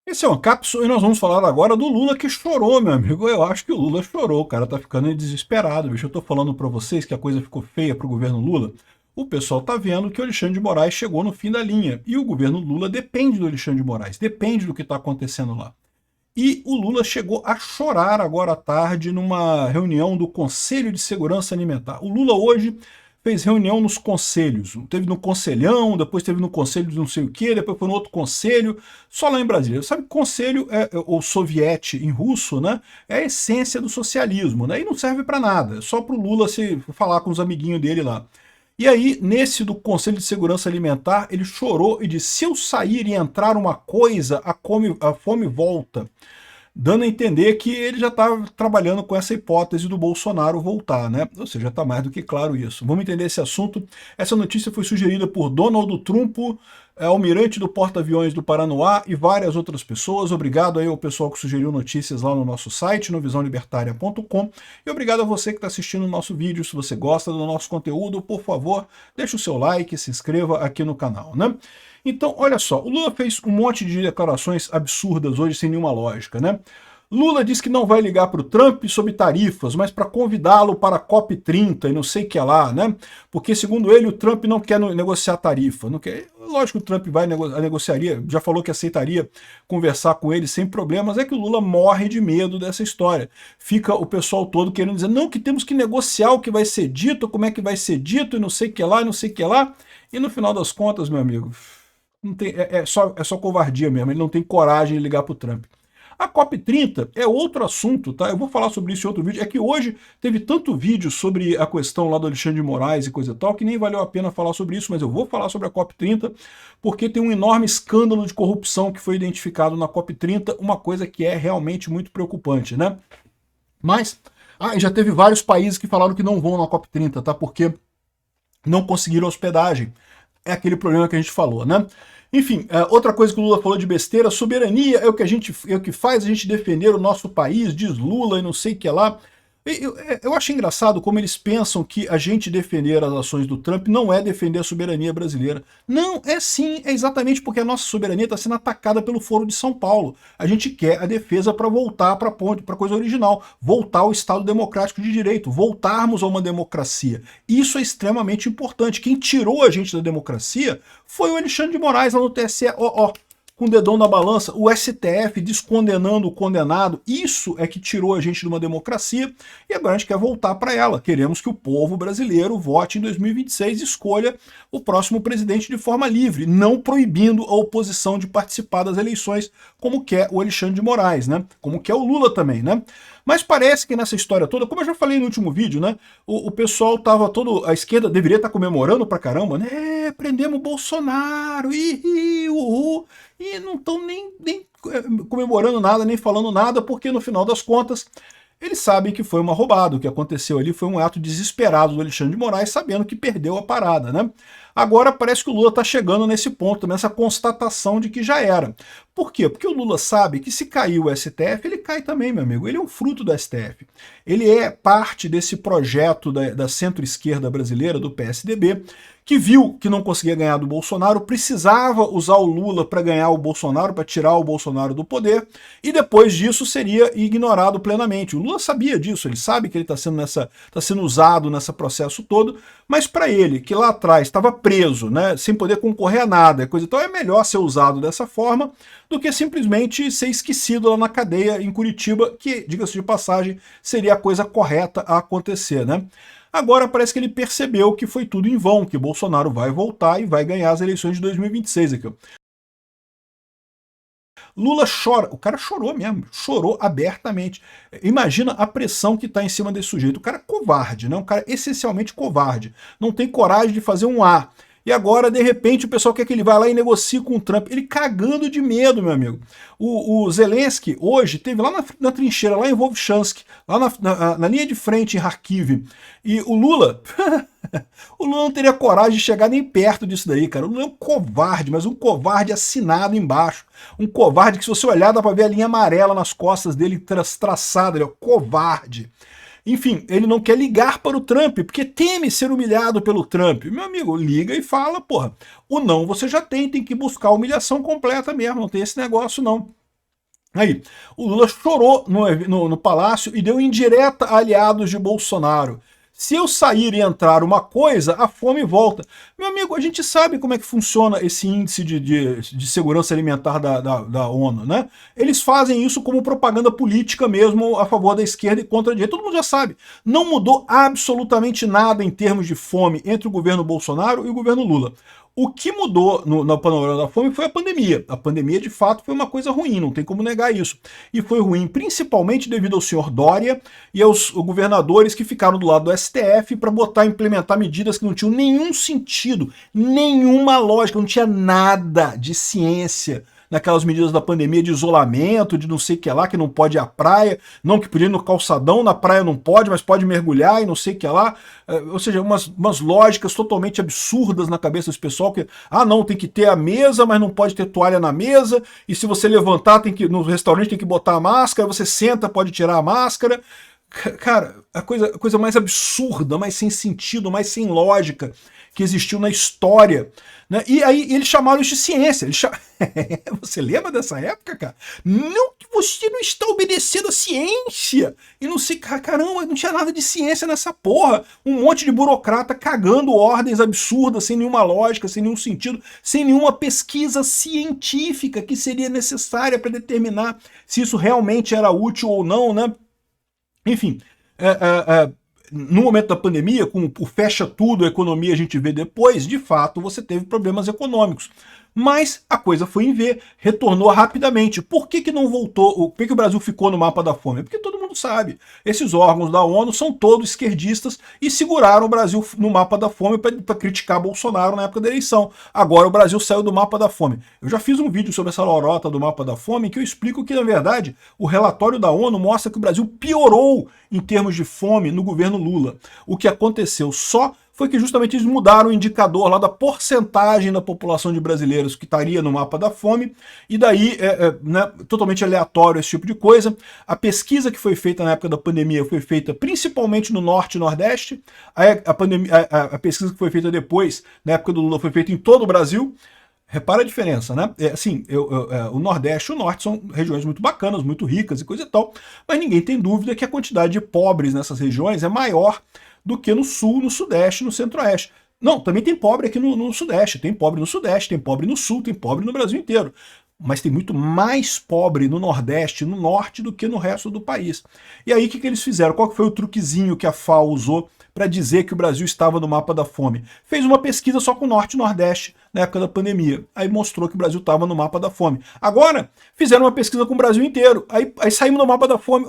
Esse é uma cápsula e nós vamos falar agora do Lula que chorou, meu amigo. Eu acho que o Lula chorou, o cara tá ficando desesperado, bicho. Eu tô falando pra vocês que a coisa ficou feia pro governo Lula. O pessoal tá vendo que o Alexandre de Moraes chegou no fim da linha. E o governo Lula depende do Alexandre de Moraes, depende do que tá acontecendo lá. E o Lula chegou a chorar agora à tarde numa reunião do Conselho de Segurança Alimentar. O Lula hoje fez reunião nos conselhos. Teve no Conselhão, depois teve no Conselho de não sei o quê, depois foi no outro conselho, só lá em Brasília. Sabe que conselho, ou soviete em russo, né, é a essência do socialismo, né, e não serve para nada, é só para o Lula se falar com os amiguinhos dele lá. E aí, nesse do Conselho de Segurança Alimentar, ele chorou e disse: se eu sair e entrar uma coisa, a fome volta, dando a entender que ele já está trabalhando com essa hipótese do Bolsonaro voltar, né? Ou seja, está mais do que claro isso. Vamos entender esse assunto. Essa notícia foi sugerida por Donald Trump, almirante do porta-aviões do Paranoá e várias outras pessoas. Obrigado aí ao pessoal que sugeriu notícias lá no nosso site, no visãolibertaria.com. E obrigado a você que está assistindo o nosso vídeo. Se você gosta do nosso conteúdo, por favor, deixe o seu like, se inscreva aqui no canal, né? Então, olha só, o Lula fez um monte de declarações absurdas hoje, sem nenhuma lógica, né? Lula diz que não vai ligar para o Trump sobre tarifas, mas para convidá-lo para a COP30 e não sei o que lá, né? Porque, segundo ele, o Trump não quer negociar tarifa. Não quer. Lógico que o Trump vai negociaria, já falou que aceitaria conversar com ele sem problemas, é que o Lula morre de medo dessa história. Fica o pessoal todo querendo dizer, não, que temos que negociar o que vai ser dito, como é que vai ser dito, e não sei o que lá, e não sei o que lá. E no final das contas, meu amigo, não tem, é só covardia mesmo, ele não tem coragem de ligar para o Trump. A COP30 é outro assunto, tá? Eu vou falar sobre isso em outro vídeo. É que hoje teve tanto vídeo sobre a questão lá do Alexandre de Moraes e coisa e tal, que nem valeu a pena falar sobre isso, mas eu vou falar sobre a COP30, porque tem um enorme escândalo de corrupção que foi identificado na COP30, uma coisa que é realmente muito preocupante, né? Mas, já teve vários países que falaram que não vão na COP30, tá? Porque não conseguiram hospedagem. É aquele problema que a gente falou, né? Enfim, outra coisa que o Lula falou de besteira, soberania é o que faz a gente defender o nosso país, diz Lula e não sei o que lá. Eu acho engraçado como eles pensam que a gente defender as ações do Trump não é defender a soberania brasileira. Não, é sim, é exatamente porque a nossa soberania está sendo atacada pelo Foro de São Paulo. A gente quer a defesa para voltar para a coisa original, voltar ao Estado democrático de direito, voltarmos a uma democracia. Isso é extremamente importante. Quem tirou a gente da democracia foi o Alexandre de Moraes lá no TSE. Com o dedão na balança, o STF descondenando o condenado, isso é que tirou a gente de uma democracia e agora a gente quer voltar para ela. Queremos que o povo brasileiro vote em 2026 e escolha o próximo presidente de forma livre, não proibindo a oposição de participar das eleições, como quer o Alexandre de Moraes, né? Como quer o Lula também, né? Mas parece que nessa história toda, como eu já falei no último vídeo, né? O pessoal tava todo. A esquerda deveria estar comemorando pra caramba, né? Prendemos o Bolsonaro, uhul. E não estão nem comemorando nada, nem falando nada, porque no final das contas eles sabem que foi uma roubada. O que aconteceu ali foi um ato desesperado do Alexandre de Moraes, sabendo que perdeu a parada, né? Agora parece que o Lula está chegando nesse ponto, nessa constatação de que já era. Por quê? Porque o Lula sabe que se cair o STF, ele cai também, meu amigo. Ele é um fruto do STF. Ele é parte desse projeto da centro-esquerda brasileira, do PSDB, que viu que não conseguia ganhar do Bolsonaro, precisava usar o Lula para ganhar o Bolsonaro, para tirar o Bolsonaro do poder, e depois disso seria ignorado plenamente. O Lula sabia disso, ele sabe que ele está sendo usado nesse processo todo, mas para ele, que lá atrás estava preso, né, sem poder concorrer a nada, coisa e tal, é melhor ser usado dessa forma do que simplesmente ser esquecido lá na cadeia em Curitiba, que, diga-se de passagem, seria a coisa correta a acontecer, né? Agora parece que ele percebeu que foi tudo em vão, que Bolsonaro vai voltar e vai ganhar as eleições de 2026 aqui. Lula chora, o cara chorou mesmo, chorou abertamente. Imagina a pressão que está em cima desse sujeito. O cara é covarde, né? Um cara essencialmente covarde. Não tem coragem de fazer um A. E agora, de repente, o pessoal quer que ele vá lá e negocie com o Trump. Ele cagando de medo, meu amigo. O Zelensky, hoje, teve lá na trincheira, lá em Volchansk, lá na linha de frente em Kharkiv. E o Lula... o Lula não teria coragem de chegar nem perto disso daí, cara. O Lula é um covarde, mas um covarde assinado embaixo. Um covarde que, se você olhar, dá pra ver a linha amarela nas costas dele traçada. Ele é um covarde. Enfim, ele não quer ligar para o Trump, porque teme ser humilhado pelo Trump. Meu amigo, liga e fala, porra. O não você já tem que buscar a humilhação completa mesmo, não tem esse negócio não. Aí, o Lula chorou no Palácio e deu indireta a aliados de Bolsonaro. Se eu sair e entrar uma coisa, a fome volta. Meu amigo, a gente sabe como é que funciona esse índice de segurança alimentar da ONU, né? Eles fazem isso como propaganda política mesmo, a favor da esquerda e contra a direita. Todo mundo já sabe. Não mudou absolutamente nada em termos de fome entre o governo Bolsonaro e o governo Lula. O que mudou no panorama da fome foi a pandemia. A pandemia, de fato, foi uma coisa ruim, não tem como negar isso. E foi ruim principalmente devido ao senhor Dória e aos governadores que ficaram do lado do STF para implementar medidas que não tinham nenhum sentido, nenhuma lógica, não tinha nada de ciência naquelas medidas da pandemia de isolamento, de não sei o que lá, que não pode ir à praia, não que podia ir no calçadão, na praia não pode, mas pode mergulhar e não sei o que lá. Ou seja, umas lógicas totalmente absurdas na cabeça desse pessoal, que, não, tem que ter a mesa, mas não pode ter toalha na mesa, e se você levantar, no restaurante tem que botar a máscara, você senta, pode tirar a máscara. Cara, a coisa mais absurda, mais sem sentido, mais sem lógica que existiu na história. Né? E aí eles chamaram isso de ciência. Você lembra dessa época, cara? Não, que você não está obedecendo a ciência. E não sei, caramba, não tinha nada de ciência nessa porra. Um monte de burocrata cagando ordens absurdas, sem nenhuma lógica, sem nenhum sentido, sem nenhuma pesquisa científica que seria necessária para determinar se isso realmente era útil ou não, né? Enfim, no momento da pandemia, com o fecha tudo, a economia a gente vê depois, de fato você teve problemas econômicos. Mas a coisa foi em V, retornou rapidamente. Por que não voltou? Por que o Brasil ficou no mapa da fome? Porque todo mundo sabe, esses órgãos da ONU são todos esquerdistas e seguraram o Brasil no mapa da fome para criticar Bolsonaro na época da eleição. Agora o Brasil saiu do mapa da fome. Eu já fiz um vídeo sobre essa lorota do mapa da fome em que eu explico que, na verdade, o relatório da ONU mostra que o Brasil piorou em termos de fome no governo Lula. O que aconteceu só foi que justamente eles mudaram o indicador lá da porcentagem da população de brasileiros que estaria no mapa da fome, e daí, né, totalmente aleatório esse tipo de coisa. A pesquisa que foi feita na época da pandemia foi feita principalmente no Norte e Nordeste, a pesquisa que foi feita depois, na época do Lula, foi feita em todo o Brasil. Repara a diferença, né? O Nordeste e o Norte são regiões muito bacanas, muito ricas e coisa e tal, mas ninguém tem dúvida que a quantidade de pobres nessas regiões é maior do que no Sul, no Sudeste, no Centro-Oeste. Não, também tem pobre aqui no Sudeste, tem pobre no Sudeste, tem pobre no Sul, tem pobre no Brasil inteiro. Mas tem muito mais pobre no Nordeste e no Norte do que no resto do país. E aí o que eles fizeram? Qual foi o truquezinho que a FAO usou para dizer que o Brasil estava no mapa da fome? Fez uma pesquisa só com o Norte e Nordeste na época da pandemia. Aí mostrou que o Brasil estava no mapa da fome. Agora, fizeram uma pesquisa com o Brasil inteiro. Aí saímos no mapa da fome.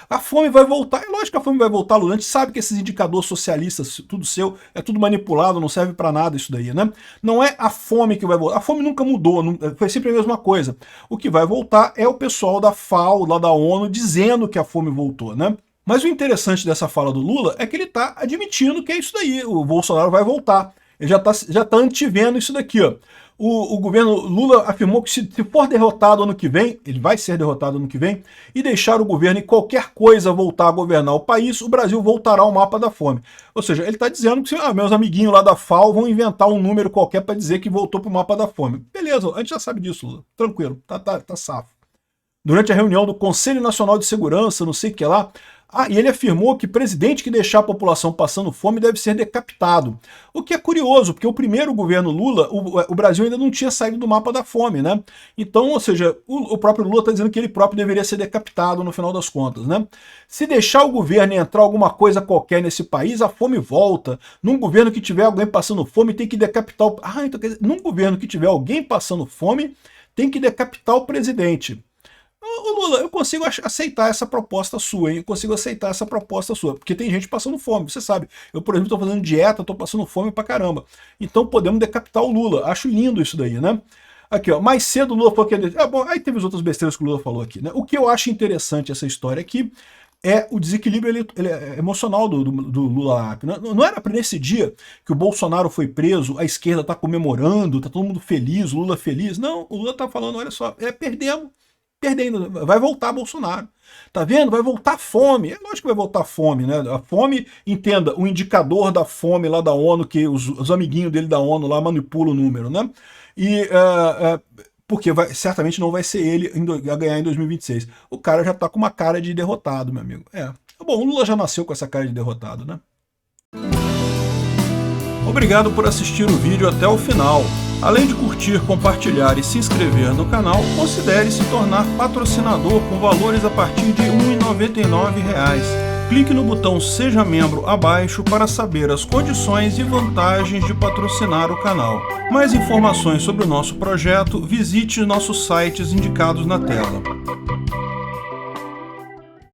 A fome vai voltar. É lógico que a fome vai voltar, Lula. A gente sabe que esses indicadores socialistas, tudo seu, é tudo manipulado, não serve para nada isso daí, né? Não é a fome que vai voltar. A fome nunca mudou, foi sempre a mesma coisa. O que vai voltar é o pessoal da FAO, lá da ONU, dizendo que a fome voltou, né? Mas o interessante dessa fala do Lula é que ele está admitindo que é isso daí, o Bolsonaro vai voltar. Ele já tá antevendo isso daqui, ó. O governo Lula afirmou que se for derrotado ano que vem, ele vai ser derrotado ano que vem, e deixar o governo em qualquer coisa voltar a governar o país, o Brasil voltará ao mapa da fome. Ou seja, ele está dizendo que meus amiguinhos lá da FAO vão inventar um número qualquer para dizer que voltou para o mapa da fome. Beleza, a gente já sabe disso, Lula. Tranquilo, tá safo. Durante a reunião do Conselho Nacional de Segurança, não sei o que lá, e ele afirmou que presidente que deixar a população passando fome deve ser decapitado. O que é curioso, porque o primeiro governo Lula, o Brasil ainda não tinha saído do mapa da fome, né? Então, ou seja, o próprio Lula está dizendo que ele próprio deveria ser decapitado no final das contas, né? Se deixar o governo entrar alguma coisa qualquer nesse país, a fome volta. Num governo que tiver alguém passando fome, tem que decapitar o... então quer dizer, num governo que tiver alguém passando fome, tem que decapitar o presidente. Lula, eu consigo aceitar essa proposta sua, hein? Eu consigo aceitar essa proposta sua, porque tem gente passando fome, você sabe. Eu, por exemplo, estou fazendo dieta, estou passando fome pra caramba. Então podemos decapitar o Lula. Acho lindo isso daí, né? Aqui, ó, mais cedo o Lula falou que... bom, aí teve as outras besteiras que o Lula falou aqui, né? O que eu acho interessante essa história aqui é o desequilíbrio emocional do Lula. Não era para nesse dia que o Bolsonaro foi preso, a esquerda está comemorando, tá todo mundo feliz, Lula feliz. Não, o Lula tá falando, olha só, perdemos. Perdendo, vai voltar Bolsonaro. Tá vendo? Vai voltar fome. É lógico que vai voltar fome, né? A fome, entenda, o indicador da fome lá da ONU, que os amiguinhos dele da ONU lá manipulam o número, né? E porque certamente não vai ser ele a ganhar em 2026. O cara já tá com uma cara de derrotado, meu amigo. Bom, o Lula já nasceu com essa cara de derrotado, né? Obrigado por assistir o vídeo até o final. Além de curtir, compartilhar e se inscrever no canal, considere se tornar patrocinador com valores a partir de R$ 1,99. Clique no botão Seja Membro abaixo para saber as condições e vantagens de patrocinar o canal. Mais informações sobre o nosso projeto, visite nossos sites indicados na tela.